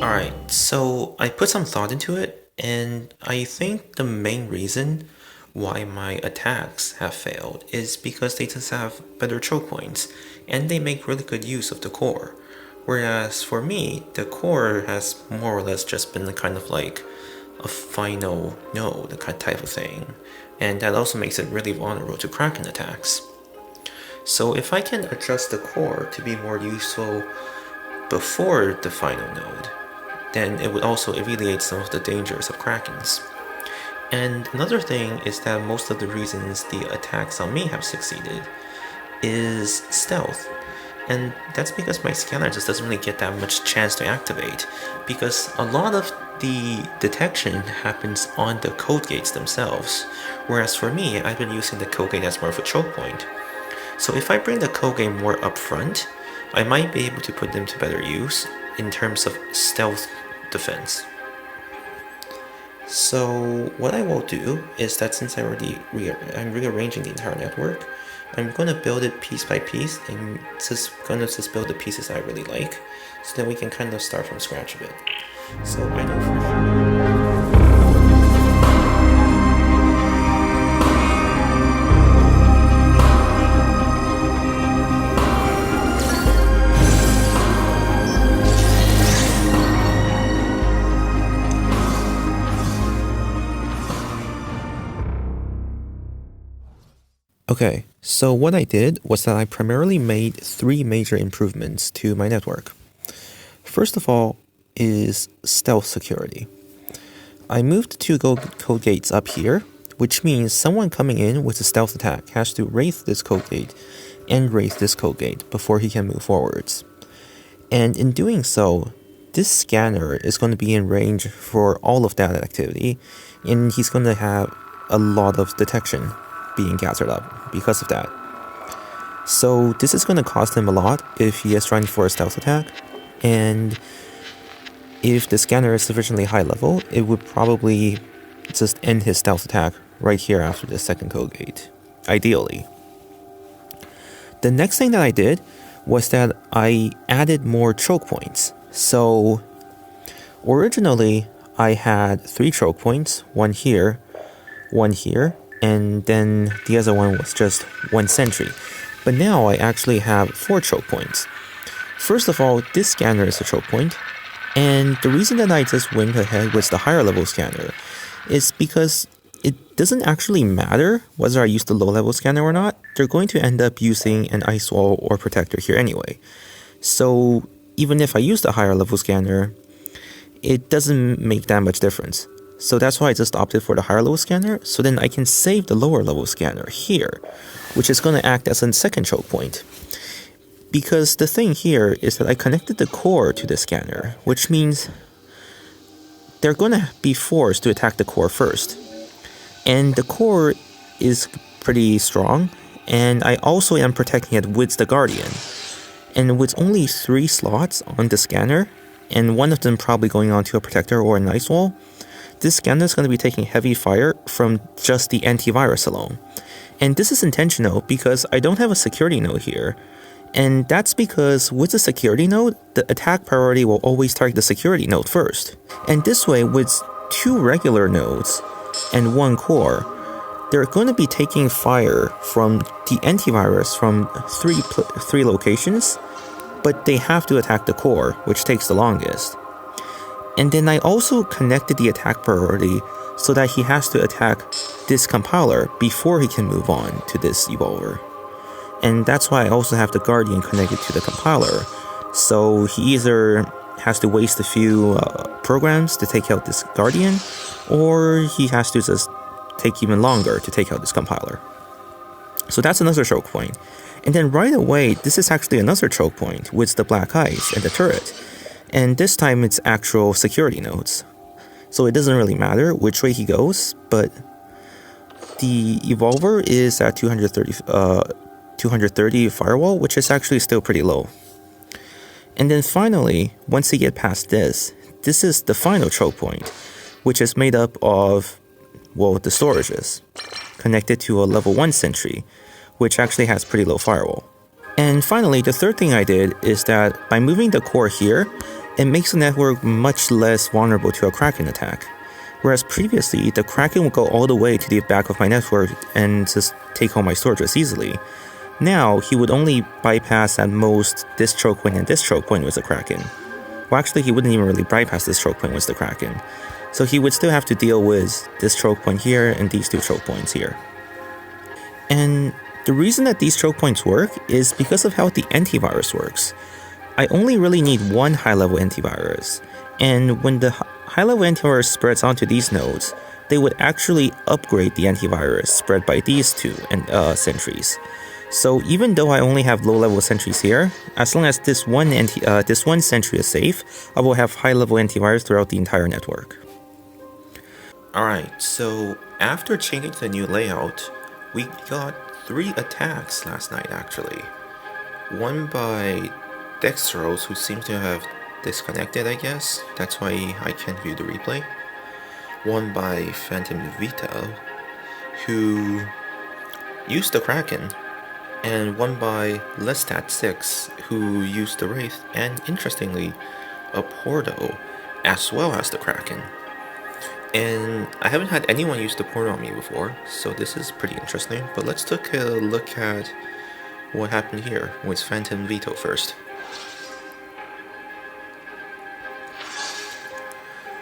Alright, so I put some thought into it, and I think the main reason why my attacks have failed is because they just have better choke points, and they make really good use of the core. Whereas for me, the core has more or less just been kind of like a final node kind of type of thing, and that also makes it really vulnerable to Kraken attacks. So if I can adjust the core to be more useful before the final node, then it would also alleviate some of the dangers of Krakens. And another thing is that most of the reasons the attacks on me have succeeded is stealth. And that's because my scanner just doesn't really get that much chance to activate, because a lot of the detection happens on the code gates themselves, whereas for me, I've been using the code gate as more of a choke point. So if I bring the code gate more up front, I might be able to put them to better use in terms of stealth defense. So what I will do is that since I'm rearranging the entire network, I'm going to build it piece by piece and just build the pieces I really like, so that we can kind of start from scratch a bit. So I know for Okay, so what I did was that I primarily made three major improvements to my network. First of all is stealth security. I moved the two code gates up here, which means someone coming in with a stealth attack has to wraith this code gate and wraith this code gate before he can move forwards. And in doing so, this scanner is going to be in range for all of that activity, and he's going to have a lot of detection being gathered up because of that. So this is going to cost him a lot if he is trying for a stealth attack, and if the scanner is sufficiently high level, it would probably just end his stealth attack right here after the second code gate, ideally. The next thing that I did was that I added more choke points. So originally I had 3 choke points, one here, and then the other one was just 1 sentry. But now I actually have 4 choke points. First of all, this scanner is a choke point, and the reason that I just went ahead with the higher level scanner is because it doesn't actually matter whether I use the low level scanner or not. They're going to end up using an ice wall or protector here anyway. So even if I use the higher level scanner, it doesn't make that much difference. So that's why I just opted for the higher level scanner, so then I can save the lower level scanner here, which is going to act as a second choke point. Because the thing here is that I connected the core to the scanner, which means they're going to be forced to attack the core first. And the core is pretty strong, and I also am protecting it with the Guardian. And with only 3 slots on the scanner, and one of them probably going onto a protector or an ice wall, this scanner is going to be taking heavy fire from just the antivirus alone. And this is intentional because I don't have a security node here. And that's because with the security node, the attack priority will always target the security node first. And this way, with 2 regular nodes and 1 core, they're going to be taking fire from the antivirus from 3 locations, but they have to attack the core, which takes the longest. And then I also connected the attack priority so that he has to attack this compiler before he can move on to this evolver. And that's why I also have the Guardian connected to the compiler. So he either has to waste a few programs to take out this Guardian, or he has to just take even longer to take out this compiler. So that's another choke point. And then right away, this is actually another choke point with the black ice and the turret. And this time it's actual security nodes. So it doesn't really matter which way he goes, but the evolver is at 230 firewall, which is actually still pretty low. And then finally, once you get past this is the final choke point, which is made up of, well, the storages, connected to a level 1 sentry, which actually has pretty low firewall. And finally, the third thing I did is that by moving the core here, it makes the network much less vulnerable to a Kraken attack. Whereas previously, the Kraken would go all the way to the back of my network and just take all my storages easily. Now, he would only bypass at most this choke point and this choke point with the Kraken. Well, actually, he wouldn't even really bypass this choke point with the Kraken. So he would still have to deal with this choke point here and these two choke points here. And the reason that these choke points work is because of how the antivirus works. I only really need one high-level antivirus, and when the high-level antivirus spreads onto these nodes, they would actually upgrade the antivirus spread by these two sentries. So even though I only have low-level sentries here, as long as this one sentry is safe, I will have high-level antivirus throughout the entire network. Alright, so after changing to the new layout, we got 3 attacks last night actually. One by Dextros, who seems to have disconnected, I guess. That's why I can't view the replay. One by Phantom Vita, who used the Kraken. And one by Lestat6, who used the Wraith, and interestingly, a Porto, as well as the Kraken. And I haven't had anyone use the Porto on me before, so this is pretty interesting. But let's take a look at what happened here with Phantom Vito first.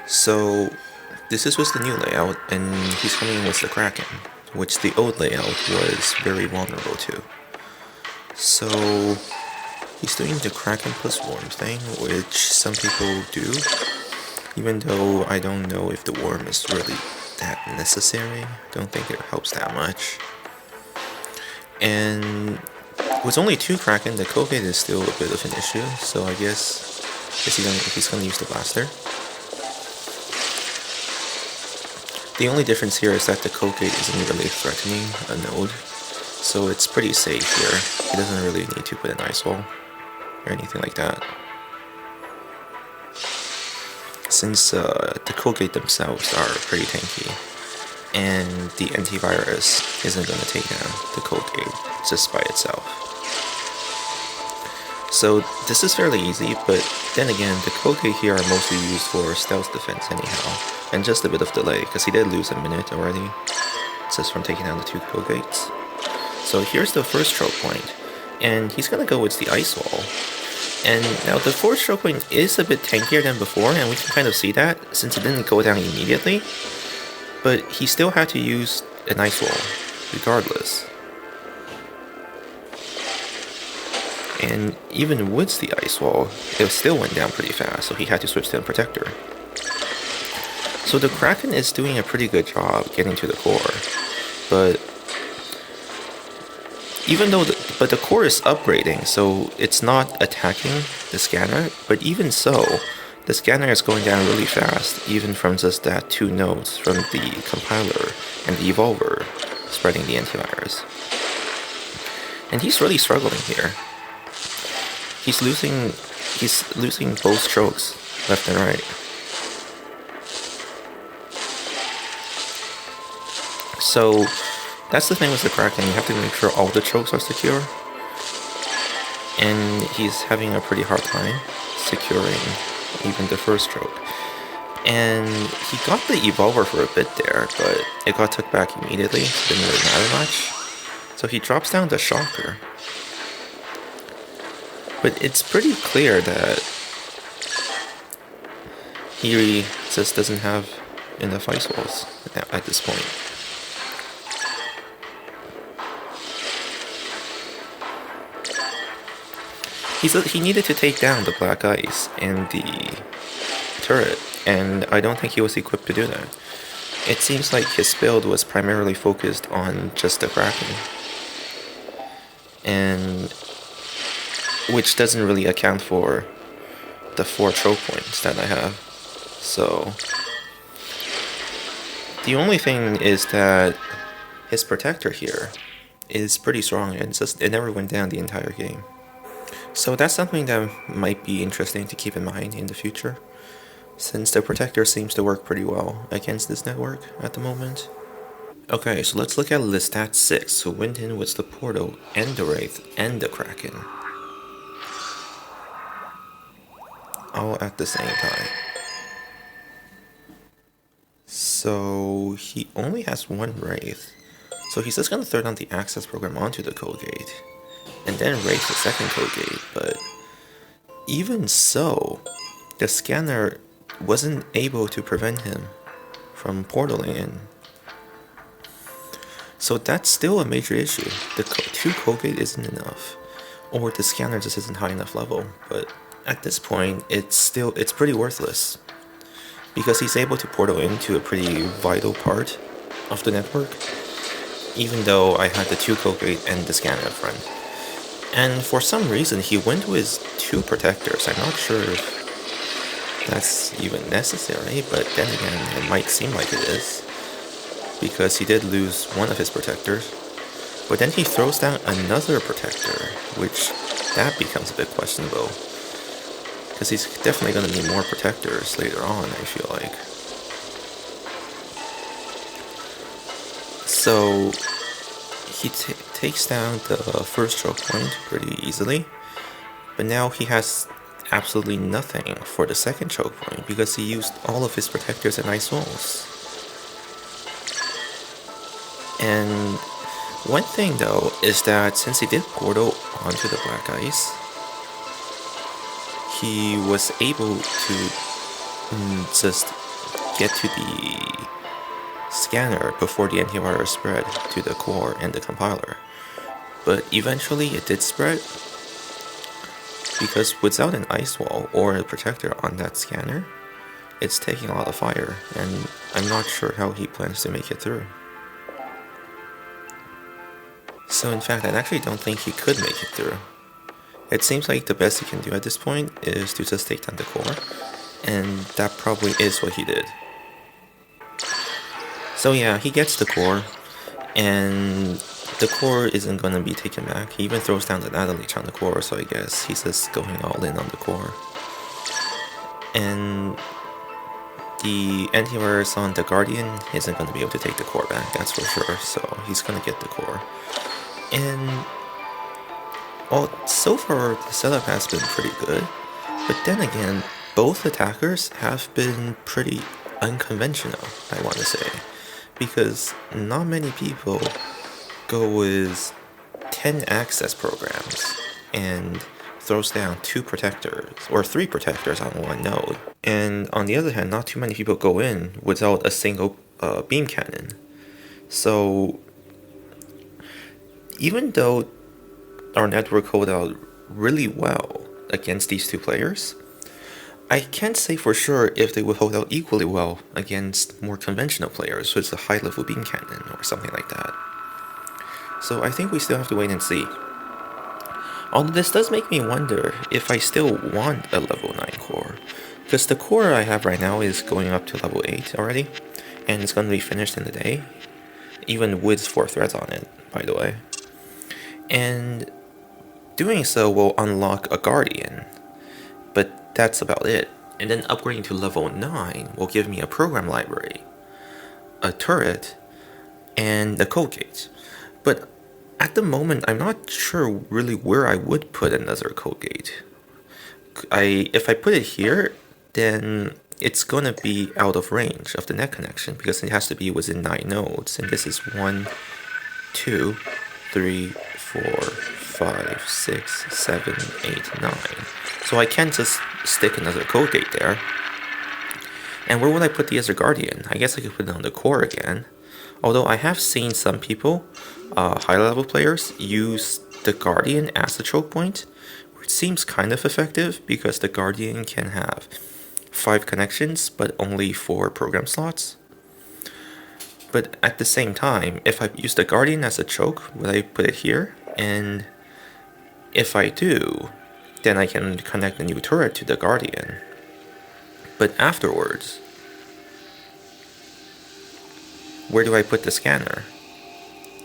So this is with the new layout, and he's coming in with the Kraken, which the old layout was very vulnerable to. So he's doing the Kraken plus Worm thing, which some people do, even though I don't know if the Worm is really that necessary. Don't think it helps that much. And with only 2 Kraken, the Colgate is still a bit of an issue, so I guess he's gonna use the Blaster. The only difference here is that the Colgate isn't really threatening a node, so it's pretty safe here. He doesn't really need to put an ice wall or anything like that, since the Colgate themselves are pretty tanky, and the antivirus isn't going to take down the Colgate just by itself. So this is fairly easy, but then again, the Colgate here are mostly used for stealth defense anyhow, and just a bit of delay, because he did lose a minute already, just from taking down the 2 Colgates. So here's the first choke point, and he's going to go with the ice wall. And now the 4th choke point is a bit tankier than before, and we can kind of see that, since it didn't go down immediately, but he still had to use an ice wall, regardless. And even with the ice wall, it still went down pretty fast, so he had to switch to a protector. So the Kraken is doing a pretty good job getting to the core, but the core is upgrading, so it's not attacking the scanner, but even so, the scanner is going down really fast, even from just that 2 nodes from the compiler and the evolver spreading the antivirus. And he's really struggling here. He's losing both chokes, left and right. So that's the thing with the Kraken, you have to make sure all the chokes are secure. And he's having a pretty hard time securing even the first choke. And he got the evolver for a bit there, but it got took back immediately, so it didn't really matter much. So he drops down the Shocker. But it's pretty clear that he just doesn't have enough ice walls at this point. He needed to take down the black ice and the turret, and I don't think he was equipped to do that. It seems like his build was primarily focused on just the Kraken, and which doesn't really account for the 4 choke points that I have. So the only thing is that his protector here is pretty strong, and it never went down the entire game. So that's something that might be interesting to keep in mind in the future, since the protector seems to work pretty well against this network at the moment. Okay, so let's look at Lestat6, who went in with the Porto and the Wraith and the Kraken. all at the same time. So he only has one Wraith. So he's just gonna throw down the access program onto the code gate, and then raise the second code gate, but even so, the scanner wasn't able to prevent him from portaling in. So that's still a major issue. The 2 code gate isn't enough, or the scanner just isn't high enough level, but at this point, it's pretty worthless, because he's able to portal into a pretty vital part of the network, even though I had the 2 code gate and the scanner up front. And for some reason, he went with 2 protectors. I'm not sure if that's even necessary, but then again, it might seem like it is, because he did lose one of his protectors. But then he throws down another protector, which that becomes a bit questionable, because he's definitely going to need more protectors later on, I feel like. So he takes down the first choke point pretty easily, but now he has absolutely nothing for the second choke point because he used all of his protectors and ice walls. And one thing though is that since he did portal onto the black ice, he was able to just get to the scanner before the antivirus spread to the core and the compiler. But eventually it did spread, because without an ice wall or a protector on that scanner, it's taking a lot of fire, and I'm not sure how he plans to make it through. So in fact, I actually don't think he could make it through. It seems like the best he can do at this point is to just take down the core, and that probably is what he did. So yeah, he gets the core, and the core isn't gonna be taken back. He even throws down the Natalie on the core, so I guess he's just going all in on the core. And the antivirus on the Guardian isn't gonna be able to take the core back, that's for sure, so he's gonna get the core. And well, so far the setup has been pretty good, but then again, both attackers have been pretty unconventional, I want to say, because not many people go with 10 access programs and throws down 2 protectors or 3 protectors on one node. And on the other hand, not too many people go in without a single beam cannon. So even though our network hold out really well against these 2 players, I can't say for sure if they would hold out equally well against more conventional players with a high level beam cannon or something like that. So I think we still have to wait and see. Although this does make me wonder if I still want a level 9 core, because the core I have right now is going up to level 8 already, and it's going to be finished in the day, even with 4 threads on it, by the way. And doing so will unlock a Guardian, but that's about it. And then upgrading to level 9 will give me a program library, a turret, and the code gate. But at the moment, I'm not sure really where I would put another code gate. If I put it here, then it's gonna be out of range of the net connection because it has to be within 9 nodes, and this is 1, 2, 3, 4, 5, 6, 7, 8, 9. So I can't just stick another code gate there. And where would I put the other Guardian? I guess I could put it on the core again. Although I have seen some people, high level players, use the Guardian as the choke point, which seems kind of effective because the Guardian can have 5 connections but only 4 program slots. But at the same time, if I use the Guardian as a choke, would I put it here? And if I do, then I can connect a new turret to the Guardian. But afterwards, where do I put the scanner?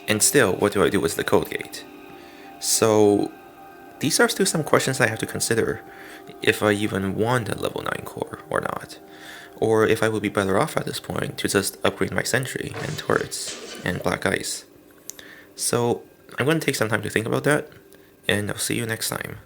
And still, what do I do with the code gate? So these are still some questions I have to consider if I even want a level 9 core or not. Or if I would be better off at this point to just upgrade my sentry and turrets and black ice. So I'm going to take some time to think about that, and I'll see you next time.